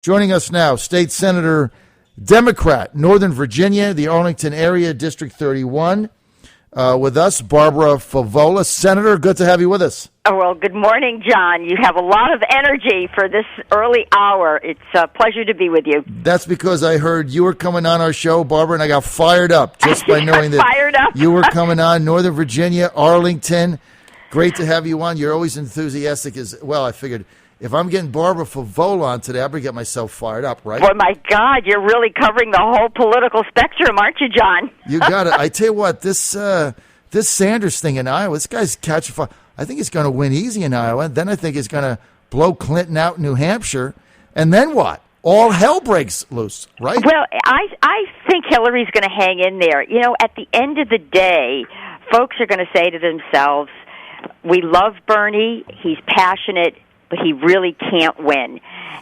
Joining us now, State Senator, Democrat, Northern Virginia, the Arlington area, District 31. With us, Barbara Favola. Senator, good to have you with us. Oh, well, good morning, John. You have a lot of energy for this early hour. It's a pleasure to be with you. That's because I heard you were coming on our show, Barbara, and I got fired up just by knowing that you were coming on. Northern Virginia, Arlington. Great to have you on. You're always enthusiastic as well. I figured if I'm getting Barbara Favola on today, I better get myself fired up, right? Oh, my God, you're really covering the whole political spectrum, aren't you, John? You got it. I tell you what, this Sanders thing in Iowa, this guy's catching fire. I think he's going to win easy in Iowa. Then I think he's going to blow Clinton out in New Hampshire. And then what? All hell breaks loose, right? Well, I think Hillary's going to hang in there. You know, at the end of the day, folks are going to say to themselves, we love Bernie, he's passionate, but he really can't win.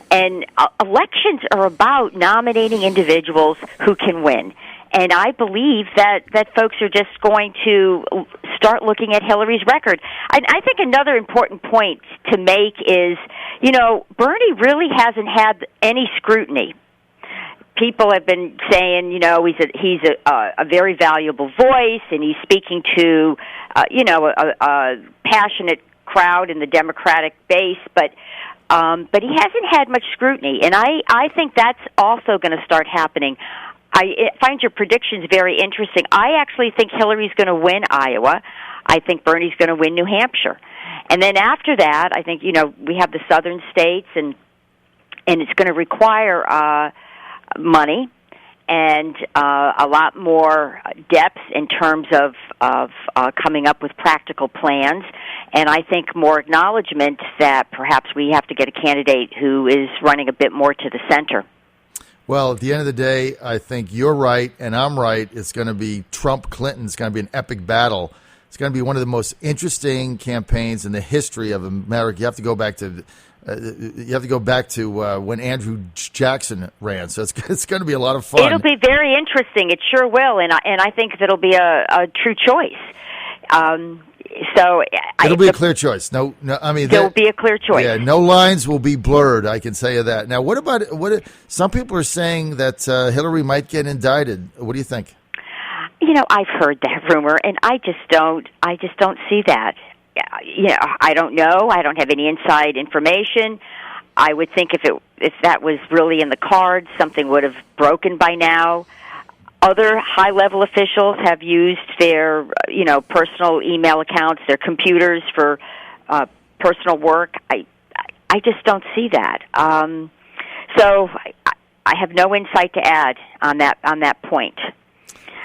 And elections are about nominating individuals who can win. And I believe that folks are just going to start looking at Hillary's record. I think another important point to make is, you know, Bernie really hasn't had any scrutiny. People have been saying, you know, he's a very valuable voice, and he's speaking to, a passionate crowd in the Democratic base, but he hasn't had much scrutiny, and I think that's also going to start happening. I find your predictions very interesting. I actually think Hillary's going to win Iowa. I think Bernie's going to win New Hampshire. And then after that, I think, you know, we have the southern states, and it's going to require money and a lot more depth in terms of coming up with practical plans. And I think more acknowledgement that perhaps we have to get a candidate who is running a bit more to the center. Well, at the end of the day, I think you're right and I'm right. It's going to be Trump-Clinton. It's going to be an epic battle. It's going to be one of the most interesting campaigns in the history of America. You have to go back to when Andrew Jackson ran. So it's going to be a lot of fun. It'll be very interesting. It sure will, and I think that'll be a true choice. It'll be a clear choice. No, I mean there'll be a clear choice. Yeah, no lines will be blurred. I can tell you that. Now, what about some people are saying that Hillary might get indicted? What do you think? You know, I've heard that rumor, and I just don't see that. You know, I don't know. I don't have any inside information. I would think if that was really in the cards, something would have broken by now. Other high-level officials have used their, personal email accounts, their computers for personal work. I just don't see that. So I have no insight to add on that point.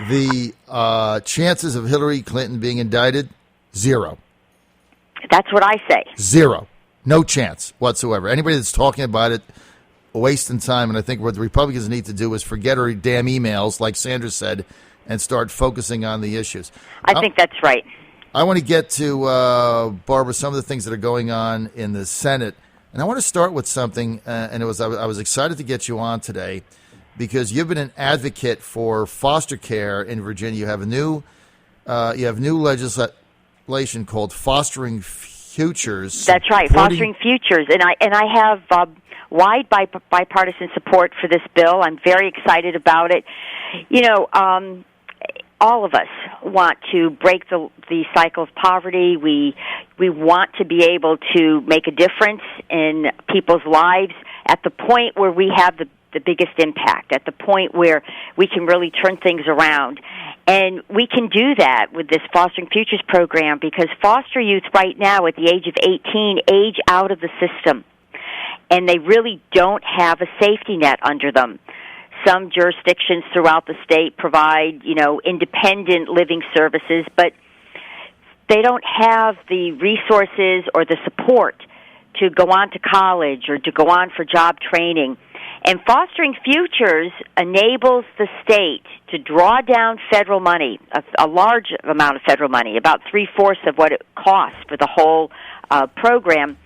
The chances of Hillary Clinton being indicted, 0. That's what I say. 0. No chance whatsoever. Anybody that's talking about it, wasting time, and I think what the Republicans need to do is forget her damn emails, like Sanders said, and start focusing on the issues. I think that's right. I want to get to, Barbara, some of the things that are going on in the Senate, and I want to start with something, and I was excited to get you on today because you've been an advocate for foster care in Virginia. You have new legislation called Fostering Futures. That's right, Fostering Futures, and I have wide bipartisan support for this bill. I'm very excited about it. You know, all of us want to break the cycle of poverty. We want to be able to make a difference in people's lives at the point where we have the biggest impact, at the point where we can really turn things around. And we can do that with this Fostering Futures program because foster youth right now at the age of 18 age out of the system. And they really don't have a safety net under them. Some jurisdictions throughout the state provide, independent living services, but they don't have the resources or the support to go on to college or to go on for job training. And Fostering Futures enables the state to draw down federal money, a large amount of federal money, about 3/4 of what it costs for the whole program.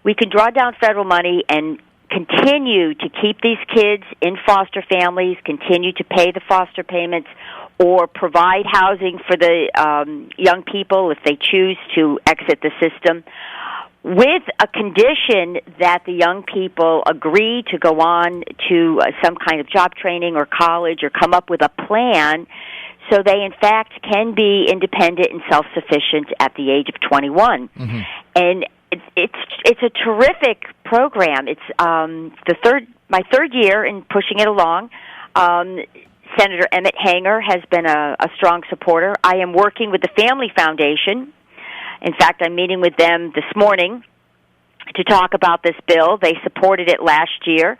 We can draw down federal money and continue to keep these kids in foster families, continue to pay the foster payments, or provide housing for the young people if they choose to exit the system, with a condition that the young people agree to go on to some kind of job training or college or come up with a plan so they, in fact, can be independent and self-sufficient at the age of 21. Mm-hmm. And it's a terrific program. It's my third year in pushing it along. Senator Emmett Hanger has been a strong supporter. I am working with the Family Foundation. In fact, I'm meeting with them this morning to talk about this bill. They supported it last year.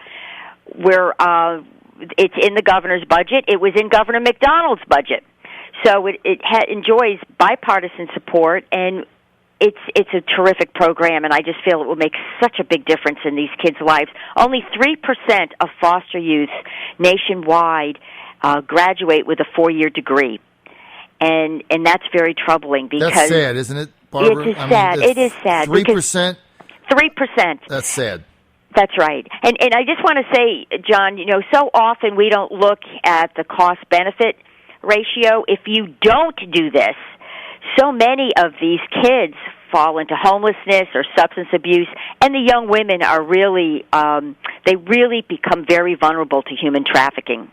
It's in the governor's budget. It was in Governor McDonald's budget. So it enjoys bipartisan support, and it's a terrific program, and I just feel it will make such a big difference in these kids' lives. Only 3% of foster youth nationwide graduate with a 4-year degree. And that's very troubling because... That's sad, isn't it, Barbara? It is sad. It is sad. 3%? 3%. That's sad. That's right. And I just want to say, John, so often we don't look at the cost-benefit ratio. If you don't do this, so many of these kids fall into homelessness or substance abuse, and the young women are really, they really become very vulnerable to human trafficking.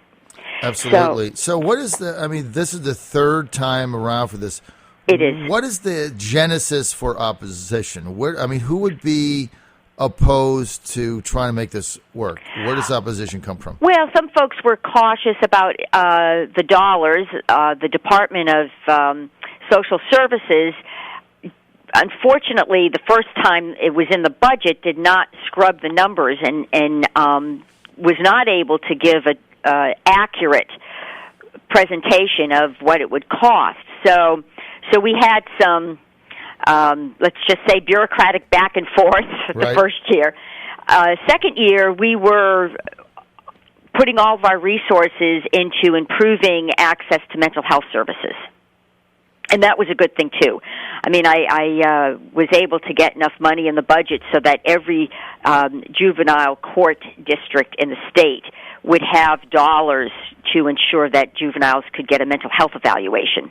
Absolutely. So what is this is the third time around for this. It is. What is the genesis for opposition? Who would be opposed to trying to make this work? Where does opposition come from? Well, some folks were cautious about the dollars. The Department of Social Services, unfortunately, the first time it was in the budget, did not scrub the numbers and was not able to give a accurate presentation of what it would cost. So we had some, let's just say, bureaucratic back and forth the first year. Second year, we were putting all of our resources into improving access to mental health services. And that was a good thing, too. I was able to get enough money in the budget so that every juvenile court district in the state would have dollars to ensure that juveniles could get a mental health evaluation.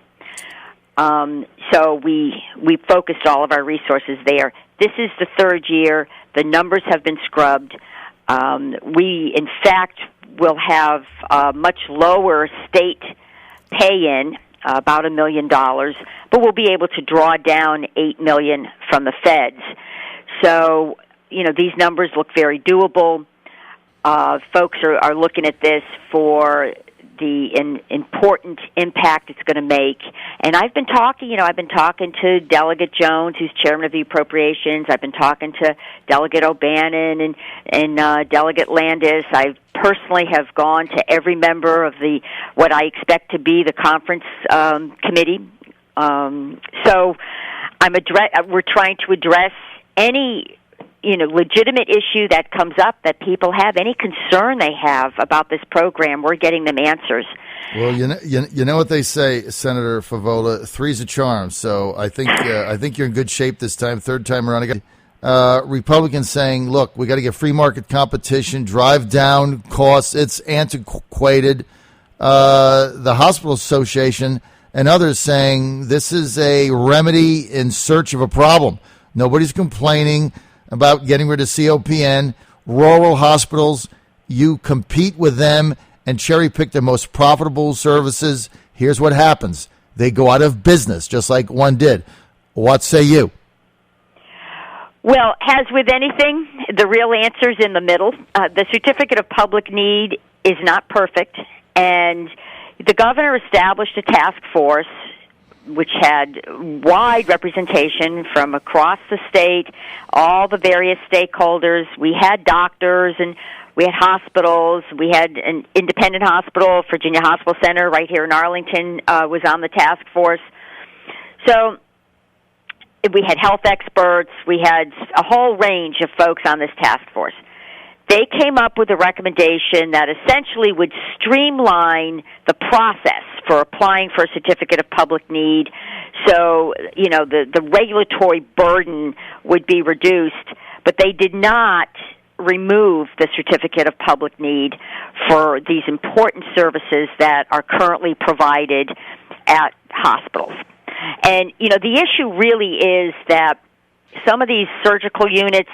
So we focused all of our resources there. This is the third year. The numbers have been scrubbed. We, in fact, will have a much lower state pay-in, about $1 million, but we'll be able to draw down $8 million from the feds. So, these numbers look very doable. Folks are looking at this for the important impact it's going to make. And I've been talking to Delegate Jones, who's chairman of the Appropriations. I've been talking to Delegate O'Bannon and Delegate Landis. I personally have gone to every member of what I expect to be the conference committee. So we're trying to address any legitimate issue that comes up that people have, any concern they have about this program. We're getting them answers. Well, you know what they say, Senator Favola, three's a charm. So I think you're in good shape this time. Third time around, Republicans saying, "Look, we got to get free market competition, drive down costs. It's antiquated." The Hospital Association and others saying this is a remedy in search of a problem. Nobody's complaining about getting rid of COPN. Rural hospitals, you compete with them and cherry pick the most profitable services. Here's what happens. They go out of business, just like one did. What say you? Well, as with anything, the real answer is in the middle. The Certificate of Public Need is not perfect, and the governor established a task force which had wide representation from across the state, all the various stakeholders. We had doctors and we had hospitals. We had an independent hospital, Virginia Hospital Center, right here in Arlington, was on the task force. So we had health experts. We had a whole range of folks on this task force. They came up with a recommendation that essentially would streamline the process for applying for a Certificate of Public Need. So, the regulatory burden would be reduced, but they did not remove the Certificate of Public Need for these important services that are currently provided at hospitals. And, the issue really is that some of these surgical units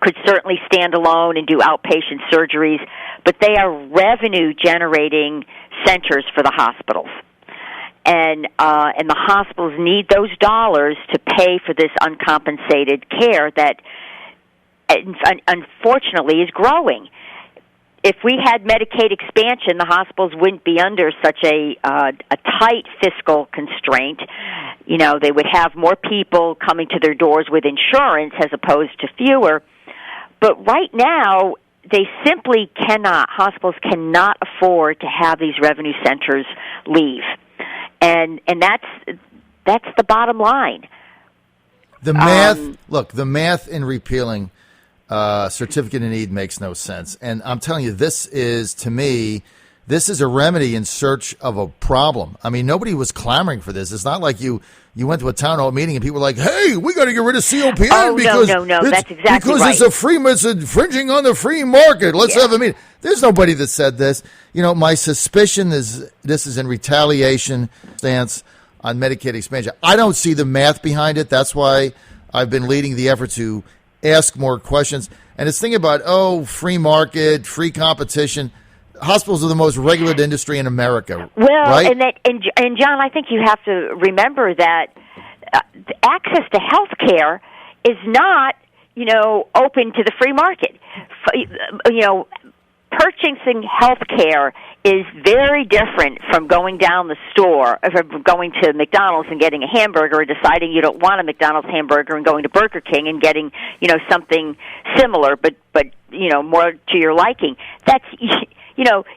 could certainly stand alone and do outpatient surgeries, but they are revenue-generating centers for the hospitals. And the hospitals need those dollars to pay for this uncompensated care that, unfortunately, is growing. If we had Medicaid expansion, the hospitals wouldn't be under such a tight fiscal constraint. You know, they would have more people coming to their doors with insurance as opposed to fewer. But right now, they simply cannot, hospitals cannot afford to have these revenue centers leave. And that's the bottom line. The math, look, the math in repealing certificate of need makes no sense. And I'm telling you, this is, to me, this is a remedy in search of a problem. I mean, nobody was clamoring for this. It's not like you went to a town hall meeting and people were like, hey, we got to get rid of COPN because no, that's exactly because right. It's infringing on the free market. Let's have a meeting. There's nobody that said this. You know, my suspicion is this is in retaliation stance on Medicaid expansion. I don't see the math behind it. That's why I've been leading the effort to ask more questions. And it's thinking about, free market, free competition. Hospitals are the most regulated industry in America. Well, right? and John, I think you have to remember that access to health care is not, open to the free market. Purchasing health care is very different from going down the store, from going to McDonald's and getting a hamburger, or deciding you don't want a McDonald's hamburger and going to Burger King and getting, something similar, but more to your liking. That's,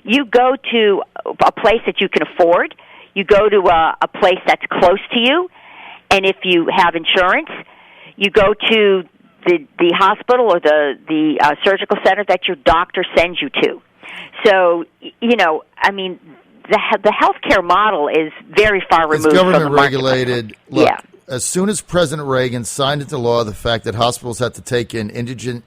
you go to a place that you can afford. You go to a place that's close to you, and if you have insurance, you go to the hospital or the surgical center that your doctor sends you to. So, I mean, the healthcare model is very far removed from the market. It's government regulated. Look, as soon as President Reagan signed into law the fact that hospitals had to take in indigent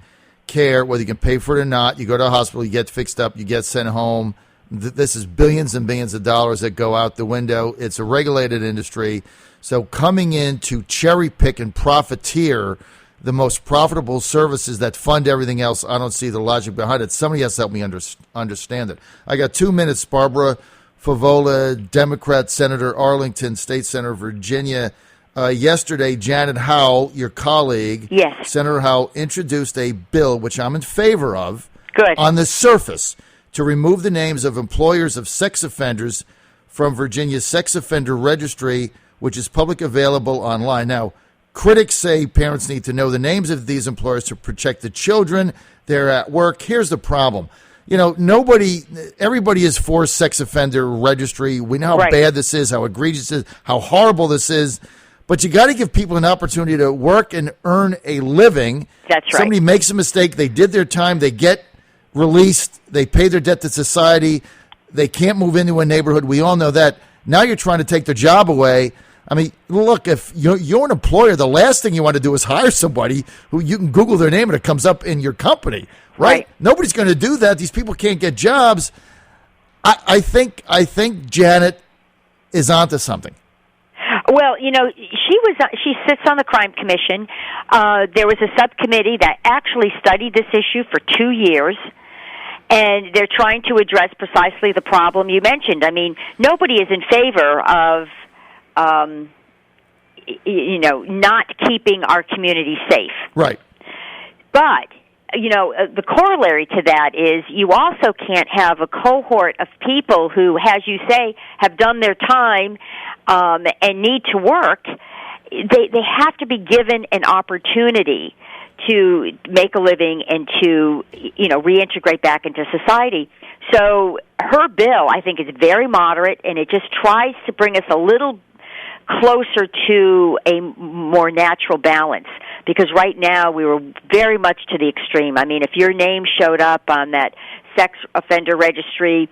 care, whether you can pay for it or not, you go to a hospital, you get fixed up, you get sent home. This is billions and billions of dollars that go out the window. It's a regulated industry. So coming in to cherry pick and profiteer the most profitable services that fund everything else, I don't see the logic behind it. Somebody has to help me understand it. I got 2 minutes. Barbara Favola, Democrat, Senator, Arlington, State Senator, Virginia. Yesterday, Janet Howell, your colleague, Senator Howell, introduced a bill, which I'm in favor of, on the surface, to remove the names of employers of sex offenders from Virginia's sex offender registry, which is public available online. Now, critics say parents need to know the names of these employers to protect the children. They're at work. Here's the problem. Everybody is for sex offender registry. We know how bad this is, how egregious it is, how horrible this is. But you got to give people an opportunity to work and earn a living. That's right. Somebody makes a mistake. They did their time. They get released. They pay their debt to society. They can't move into a neighborhood. We all know that. Now you're trying to take their job away. I mean, look, if you're an employer, the last thing you want to do is hire somebody who you can Google their name and it comes up in your company, right? Nobody's going to do that. These people can't get jobs. I think Janet is onto something. Well, she sits on the Crime Commission. There was a subcommittee that actually studied this issue for 2 years, and they're trying to address precisely the problem you mentioned. I mean, nobody is in favor of not keeping our community safe. Right. But, the corollary to that is you also can't have a cohort of people who, as you say, have done their time and need to work. They have to be given an opportunity to make a living and to, reintegrate back into society. So her bill, I think, is very moderate, and it just tries to bring us a little closer to a more natural balance, because right now we were very much to the extreme. I mean, if your name showed up on that sex offender registry,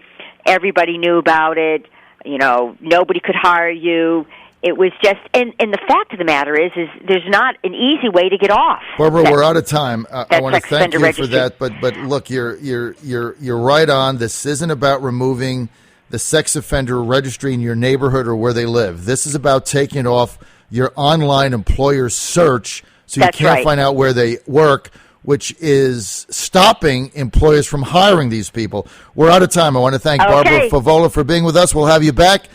everybody knew about it, nobody could hire you. It was just, and the fact of the matter is there's not an easy way to get off. Barbara, we're out of time. I want to thank you for that, but look, you're right on. This isn't about removing the sex offender registry in your neighborhood or where they live. This is about taking it off your online employer search so you That's can't right. find out where they work, which is stopping employers from hiring these people. We're out of time. I want to thank Barbara Favola for being with us. We'll have you back